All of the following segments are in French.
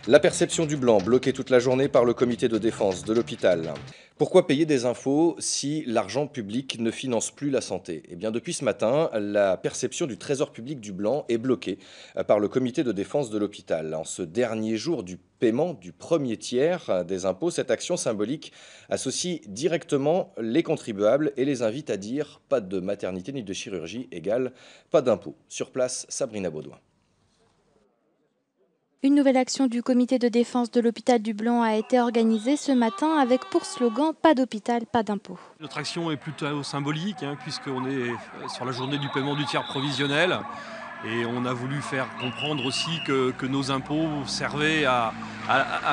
La perception du blanc, bloquée toute la journée par le comité de défense de l'hôpital. Pourquoi payer des impôts si l'argent public ne finance plus la santé? Eh bien, depuis ce matin, la perception du trésor public du blanc est bloquée par le comité de défense de l'hôpital. En ce dernier jour du paiement du premier tiers des impôts, cette action symbolique associe directement les contribuables et les invite à dire pas de maternité ni de chirurgie égale pas d'impôts. Sur place, Sabrina Baudouin. Une nouvelle action du comité de défense de l'hôpital du Blanc a été organisée ce matin avec pour slogan « Pas d'hôpital, pas d'impôts ». Notre action est plutôt symbolique puisqu'on est sur la journée du paiement du tiers provisionnel et on a voulu faire comprendre aussi que nos impôts servaient à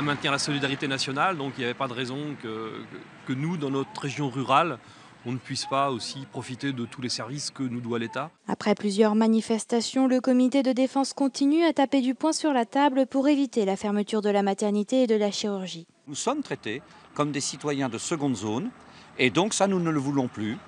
maintenir la solidarité nationale. Donc il n'y avait pas de raison que nous, dans notre région rurale, on ne puisse pas aussi profiter de tous les services que nous doit l'État. Après plusieurs manifestations, le comité de défense continue à taper du poing sur la table pour éviter la fermeture de la maternité et de la chirurgie. Nous sommes traités comme des citoyens de seconde zone et donc ça, nous ne le voulons plus.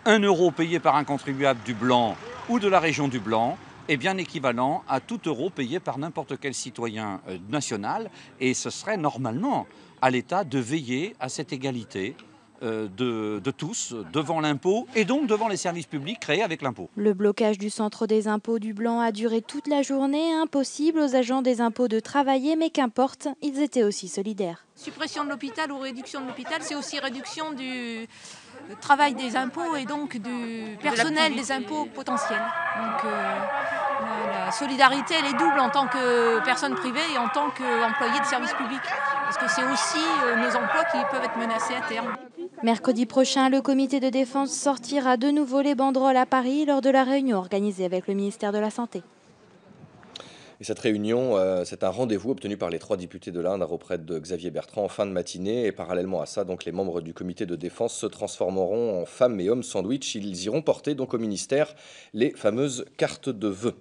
1 euro payé par un contribuable du Blanc ou de la région du Blanc est bien équivalent à tout euro payé par n'importe quel citoyen national et ce serait normalement à l'État de veiller à cette égalité de tous devant l'impôt et donc devant les services publics créés avec l'impôt. Le blocage du centre des impôts du Blanc a duré toute la journée, impossible aux agents des impôts de travailler, mais qu'importe, ils étaient aussi solidaires. Suppression de l'hôpital ou réduction de l'hôpital, c'est aussi réduction du travail des impôts et donc du personnel des impôts potentiels. Donc la solidarité, elle est double en tant que personne privée et en tant qu'employé de service public. Parce que c'est aussi nos emplois qui peuvent être menacés à terme. Mercredi prochain, le comité de défense sortira de nouveau les banderoles à Paris lors de la réunion organisée avec le ministère de la Santé. Et cette réunion, c'est un rendez-vous obtenu par les 3 députés de l'Indre auprès de Xavier Bertrand en fin de matinée. Et parallèlement à ça, donc, les membres du comité de défense se transformeront en femmes et hommes sandwich. Ils iront porter donc au ministère les fameuses cartes de vœux.